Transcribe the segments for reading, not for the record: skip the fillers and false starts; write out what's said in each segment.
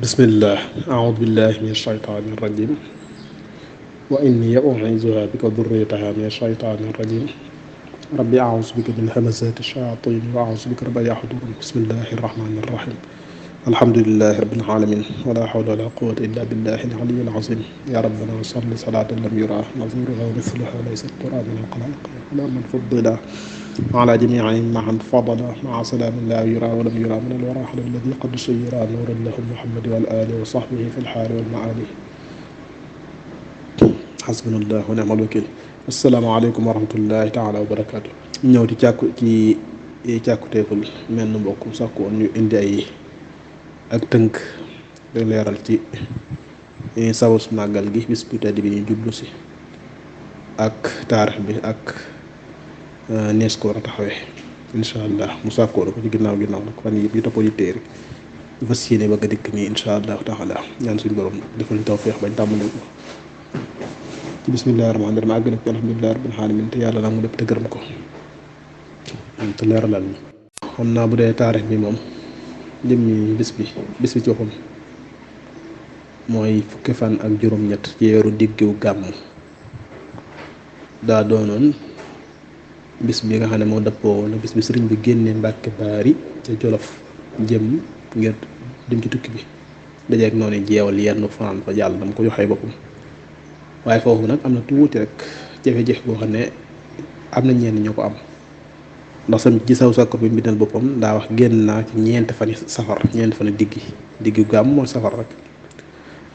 bismillah aoudu billahi min alshaytaani irrajim wa inni u'iizuha bika durriyataha min alshaytaani irrajim rabbi aoudu bika min hamazati shayatin wa aoudu bika rabbi yaxduruun bismillahi irrahmani irrahim alhamdulilahi rabbil alamin wala hawla wala quwwata illa billahi al-aliyyi al-azim ya rabbana salli salatan lam yura naziruha wa mithluha laysa tura min al-xalaiq ala man fuddila وعلى جميعهم معا فضلا مع سلام لا يرى ولم يرى من الورى على الذي قد سير نورا له محمد والآل وصحبه في الحال والمعالي حسبنا الله ونعم الوكيل. asalaamaaleykum wa rahmatullahi taala wa barakaatu. ñëw di càkkuteeful mel na mbokk sax ko ñu indi ay ak tënk di leeral ci sababus màggal gi bis bu tedd bi ñu jublu si ak taarix bi ak nees ko war a taxawee incha allah mu sàkkoo ko ci ginnaaw nag fan yii toppoo yi téere ñu fas yéene bëgg a dikk nii incha allah taala ñaan suñu borom defal ñu tawfeex bañ tàmbali ko ci bismillahi rahmaani rahim àgg na ko alhamdulillahi rabbil alamin te yàlla nag mu def te gërëm ko te leeralal ñu xam naa bu dee taarix bi moom jëmmi bis bi ci waxum mooy fukki fan ak juróom-ñett ci weeru diggu gàmmu daa doonoon bis bi nga xam ne moo dëppoo na bis bi sëriñ bi génnee Mbàkke Baari ca Jolof jëm ngir dem ci tukki bi dajeeg noonu jeewal yenn fanaan fa jàll dama ko joxee boppam waaye foofu nag am na tuuti rek jafe-jafe boo xam ne am na ñenn ñoo ko am ndax sam ci saw sakko bi mbindal boppam daa wax génn naa ci ñeenti fan safar ñeenti fan diggi gàmm mooy safar rek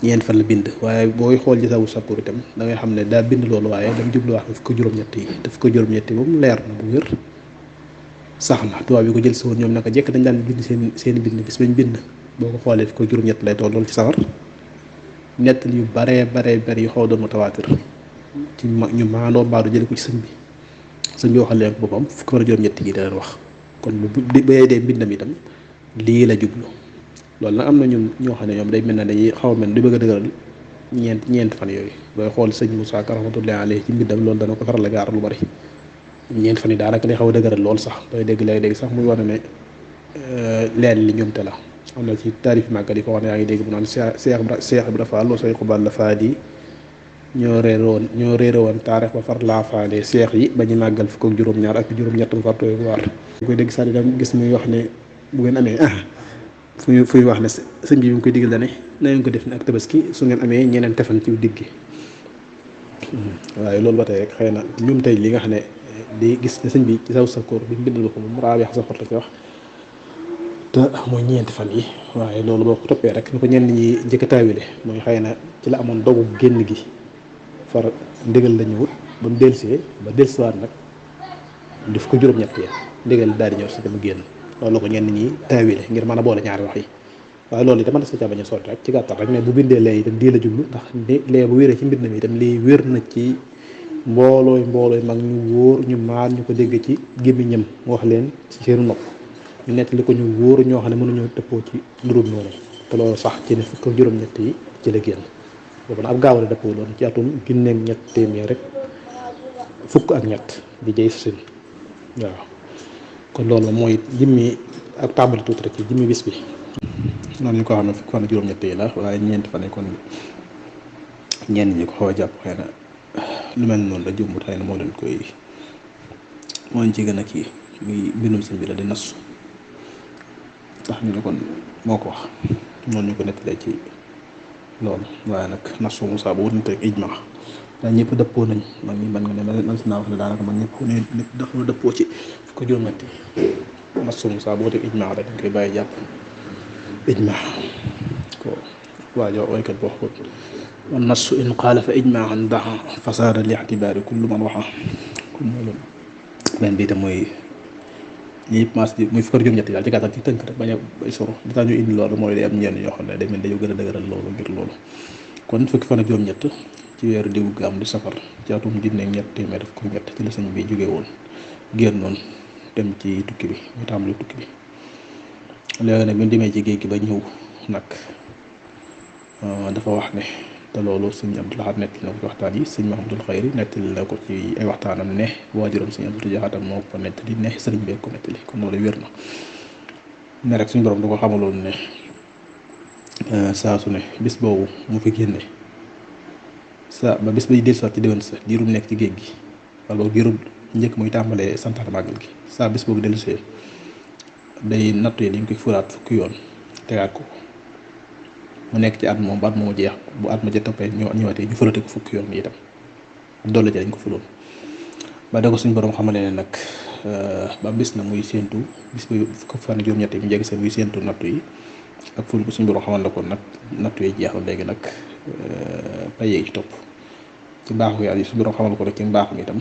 ñeenti fan la bind waaye booy xool ci sawu sakko itam da ngay xam ne daa bind loolu waaye dam jublu wax daf ko juróom-ñett yi moom leer na bu wér sax na tubaab yi ko jël si woon ñoom naka jekk dañ daan bind seen bind bis bañ bind boo ko xoolee fi ko juróom-ñett lay toll loolu ci safar nett yu baree yu xaw doon mutawaatir ci ñu maandoo mbaadu jële ko ci sëñ bi waxal leen boppam fukki fan juróom-ñett yi da leen wax kon bu bayee dee mbindam itam lii la jublu loolu nag am na ñoo xam ne ñoom day mel ne dañuy xaw a mel di bëgg a dëgëral ñeent fan yooyu booy xool sëñ Moussa Ka rahmatullahi alayhi ci mbindam loolu dana ko faral a gaar lu bari ñeent fan yi daanaka day xaw a dëgëral lool sax booy dégg léegi sax muy wane ne leen li ñoomte la am na ci taarif màggal yi ko wax ne yaa ngi dégg bu naan Seex Ibra Faal loo say xubal la faadi ñoo réere woon taarix ba far laa faale seex yi ba ñu màggal fukk ak juróom-ñaar ak juróom-ñett mu fartooy waar koy dégg sax dina gis muy wax ne bu ngeen amee fuy wax ne sëñ bi mu koy digal dane na ngeen ko def ne ak tabaski su ngeen amee ñeneen tefan ci diggi waaye loolu ba tey rek xëy na ñum tey li nga xam ne di gis ne sëñ bi ci saw sakkoor bi mu bindal ko moom raawee sa xort ci wax te mooy ñeenti fan yi waaye loolu boo ko toppee rek ni ko ñenn ñi njëkk a taawile mooy xëy na ci la amoon dogu génn gi far ndigal la ñëwut ba mu dellusiwaat nag daf ko juróom-ñett ya ndigal daal di ñëw si dama génn loolu la ko ñenn ñi taawile ngir mën a boole ñaari wax yi waaye loolu itam mën na sa ca bañ a sotti rek ci gàttal rek ne bu bindee lee itam lii la jublu ndax lee bu wéree ci mbind mi itam lii wér na ci mboolooy mag ñu wóor ñu maar ñu ko dégg ci gémmiñam mu wax leen ci seenu nopp ñu nekk li ko ñu wóor ñoo xam ne mënuñoo dëppoo ci ndurum noonu te loolu sax ci ne fukk ak juróom-ñett yi ci la génn boobu nag ab gaaw la dëppoo loolu ci atum junneeg ñett téeméer rek fukk ak ñett di jëy sin waaw kon loolu mooy jimmi ak tàmbali tuuti rek ci jimmi bis bi noonu ñu ko xam ne fukk fan ak juróom-ñett yi la waaye ñeenti fan kon ñenn ñi ko xaw a jàpp xëy na lu mel noonu la jumbut xëy na moo leen ci gën a kii muy bindum sëñ bi la di nasu tax ñu ne kon moo ko wax noonu ñu ko nettalee ci loolu waaye nag nasu Moussa bu wutante ak ijma daal ñëpp dëppoo nañ man mii man nga ne man si naa wax ne daanaka man ñëpp ne dafa dëppoo ci fukk juróom-ñett nasu Moussa bu wuteeg ijma rek dañ koy bàyyi jàpp ijma ko waajo waykat boo xool wan nasu in qaala fa ijmaan daxa fasaada li ixtibaari kullu man waxa kon loolu benn bi itam mooy ñi maas di muy fukk ak juróom-ñett daal ci gàttal ci tënk rek bañ a bay soro di tax ñu indi loolu mooy day am ñenn ñoo xam ne day mel dañoo gën a dëgëral loolu ngir loolu kon fukki fan ak juróom-ñett ci weeru diggu gàmm di safar ci atum junne ñett téeméer daf ko ñett ci la sëñ bi jógee woon génnoon dem ci tukki bi ñu tàmbali tukki bi léegi nag bi ñu demee ci géej gi ba ñëw nag dafa wax ne te loolu sëñ Abdou Lahad nettali na ko ci waxtaan yi sëñ Mahamadul Xayri nettali na ko ci ay waxtaanam ne waajuram sëñ Abdou Jaxatam moo ko nettali ne sëriñ bee ko nettali kon loolu wér na ne rek suñu borom da ko xamaloon ne saa su ne bis boobu mu fi génne sa ba bis bay dellusiwaat ci déwén sa diirum nekk ci géej gi wala boog diirum njëkk muy tàmbalee santaat màggal gi saa bis boobu dellusee day nattu yi dañ koy furaat fukki yoon tegaat ko mu nekk ci at moom ba at moomu jeex bu at ma ca toppee ñëwaatee ñu furate ko fukki yoon itam doole ja dañ ko fuloon ba da ko suñ borom xamale ne nag ba bis na muy séentu bis ba fukki fan juróom-ñett yi mu jege seen muy séentu nattu yi ak ful ko suñ borom xamal na ko nag nattu yi jeex na léegi nag payee ci topp ci baaxu yàlla yi suñ borom xamal ko nag ci mbaaxam itam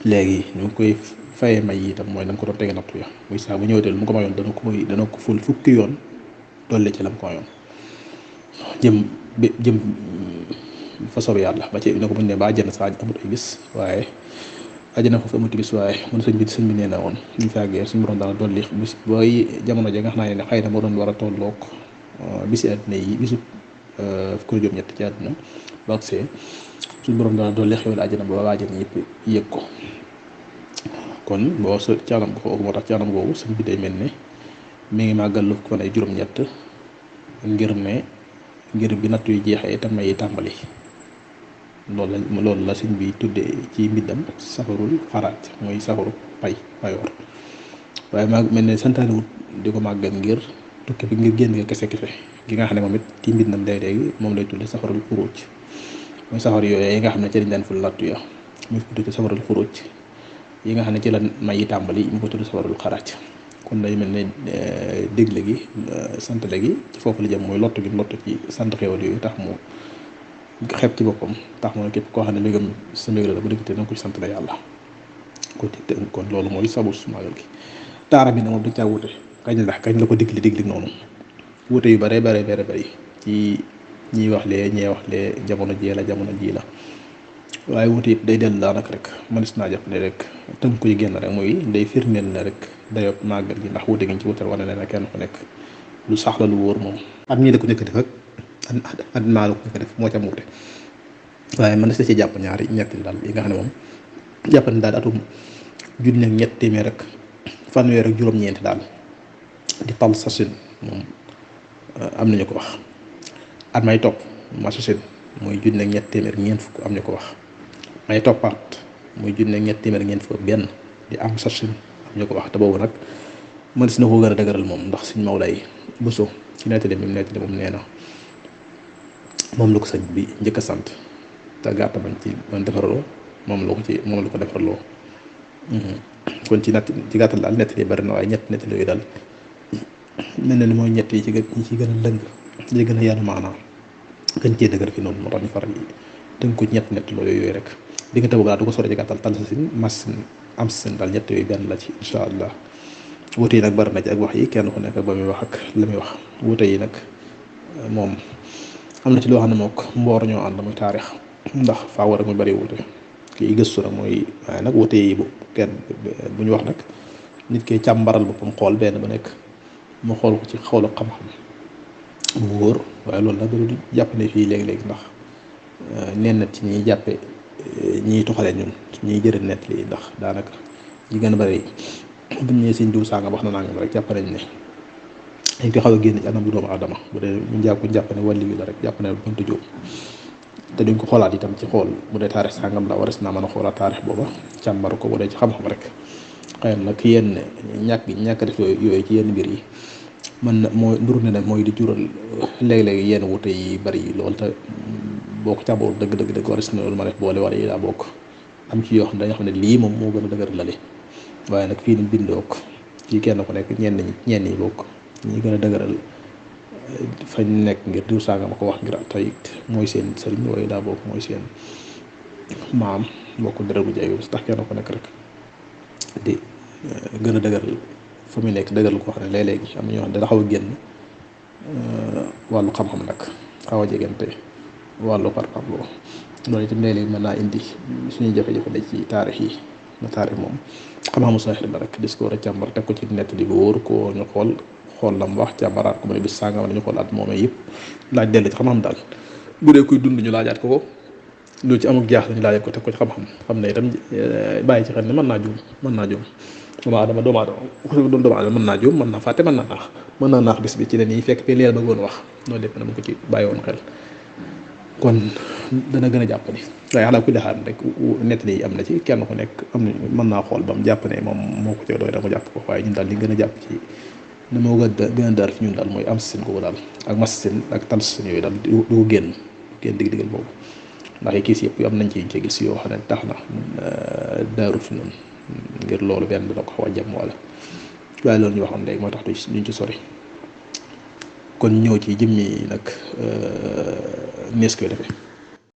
léegi ñu ngi koy fayee may yi itam mooy na ko doon tege nattu ya muy saa bu ñëwatee lu mu ko mayoon dana ko ful fukki yoon doole ci la mu ko mayoon jëm fa soobee yàlla ba ci ne ko buñ ne ba àjjana sa amut ay bis waaye àjjana foofu amut bis waaye mun sëñ bi nee na woon ñu fàggee suñu borom daal dolli bis booy jamono ja nga xam ne xëy na moo doon war a tolloog bisi àddina yi bisu fukki juróom-ñett ci àddina ba agsee suñu borom daal dolli xewal àjjana ba waa àjjana ñëpp yëg ko kon boo sa ci anam ko moo tax ci anam googu sëñ bi day mel ne mi ngi màggal lu ko ay juróom-ñett ngir bi nattu yu jeexee itam may tàmbali loolu la sëñ bi tuddee ci mbindam safarul xaraaj mooy safaru payoor waaye maa mel ne santaanewut di ko màggal ngir tukki bi ngir génn nga kese gi nga xam ne moom it ci mbindam léegi moom lay tuddee safarul xuruj mooy safar yooyu yi nga xam ne ci lañ daan ful nattu ya mu ko tuddee safarul xuruj yi nga xam ne ci la may tàmbali mu ko tuddee safarul xaraaj kon day mel ne dégle gi santale gi ci foofu la jëm mooy lottu gi lottu ci sant xewal yooyu tax mu xeeb ci boppam tax mu ne képp koo xam ne mbégam sa mbég la bu dëgg te na ko ci sant la yàlla kon loolu mooy sabu su magal gi taara bi ne moom dañ caa wute kañ la ko digli noonu wute yu bare bari ci ñiy wax lee jamono ji la waaye wute yëpp day dellu daanaka rek mënees naa jàpp ne rek tënk koy génn rek mooy day firndeel ne rek dayoo màggal gi ndax wute gi ñu ci wutal wane ne kenn ku nekk lu sax la lu wóor moom at ñii da ko nekk def ak at maa la ko nekk def moo ca am wute waaye mënees na ci jàpp ñetti daal yi nga xam ne moom jàpp ne daal atum junni ak ñett téeméer rek fanweer ak juróom-ñeenti daal di tal sasin moom am nañu ko wax at may topp ma sasin mooy junni ak ñett téeméer ñeent fukk am ñu ko wax may toppaat muy junni ak ñett téeméer ñeent fukk benn di am sasin am ñu ko wax te boobu nag mënees na koo gën a dëgëral moom ndax suñ Mawlaay Buso ci nettali moom nee na moom la ko sëñ bi njëkk a sant te gàtta bañ ci man defaraloo moom la ko defaraloo kon ci gàttal daal nettali bari na waaye ñett nettali yooyu daal mel na ni mooy ñett yi ci gën a lëng ci gën a yaanu maanaam gën cee dëgër fi noonu moo tax ñu faral yi tënk ko ci ñett nett loolu yooyu rek diggante boobu daal du ko sore ci gàttal tal sa sin masin am sin daal ñett yooyu benn la ci incha allah wuute yi nag bari na ci ak wax yi kenn ku nekk ba muy wax ak la muy wax wuute yi nag moom am na ci loo xam ne mook mboor ñoo ànd muy taarix ndax faaw rek muy bari wuute kii gëstu nag mooy waaye nag wuute yi bu ñu wax nag nit ki càmbaral boppam xool benn ba nekk mu xool ko ci xawlu xam-xam bu wóor waaye loolu nag du jàpp ne fii léegi-léegi ndax neen na ci ñiy jàppe ñiy tuxale ñun ñiy jëriñ nett lii ndax daanaka ñi gën a bari buñ ñëwee sëñ diw sàngam wax na nangam rek jàpp nañ ne dañ ko xaw a génn ci anam bu doomu aadama bu dee ñu jàpp ne wàlli wi la rek jàpp ne buntu jóg te duñ ko xoolaat itam ci xool bu dee taarix sàngam la waras naa mën a xoolaat taarix booba càmbar ko bu dee ci xam-xam rek xëy na nag yenn ñàkk def yooyu ci yenn mbir yi mën na mooy nduru ne nag mooy di jural léeg-léeg yenn wute yi bari yi loolu te boo ko càmbool dëgg waras na loolu ma def boole wala yi daa bokk am ci yoo xam ne dañoo xam ne lii moom moo gën a dëgër lale waaye nag fii ni bindook ci kenn ku nekk ñenn ñi bokk ñi gën a dëgëral fañ nekk ngir diw sàngam ko wax ngir tey mooy seen sëriñ waaye daa bokk mooy seen maam bokk dara bu jaay tax kenn ku nekk rek di gën a dëgëral fa muy nekk dëgëral koo xam ne léeg-léegi am na ñoo xam ne dana xaw a génn wàllu xam-xam nag xaw a jegante wàllu parparloo loolu itam léeg-léeg mën naa indi suñuy jafe-jafe da ci taarix yi na taarix moom xam-xamu saaxir la rek dis ko war a càmbar teg ko ci nett li bu wóor ko ñu xool lam wax càmbaraat ko mu ne bis sàngam nañu xool at moomee yëpp laaj dellu ci xam-xam daal bu dee kuy dund ñu laajaat ko lu ci amul jaax lañu laajaat ko teg ko ci xam-xam xam ne itam bàyyi ci xel ne mën naa juum doomu aadama mën naa juum mën naa fàtte mën naa naax mën naa naax bis bi ci la nii fekk leer bëggoon wax loolu lépp dama ko ci bàyyi woon xel kon dana gën a jàpp ni waaye xalaa ku dexaat rek nettali yi am na ci kenn ku nekk am na mën naa xool ba mu jàpp ne moom moo ko ci doy da ko jàpp ko waaye ñun daal li gën a jàpp ci ni moo gën a daar fi ñun daal mooy am sin kooku daal ak masin ak talsin yooyu daal du ko génn digg-diggal boobu ndax yi kiis yëpp yu am nañ ci gis yoo xam ne tax na daarut fi noonu ngir loolu benn dina ko xaw a jëm wala waaye loolu ñu waxoon léegi moo tax duñ ci sori kon ñëw ci jëmmi nag nees koy defee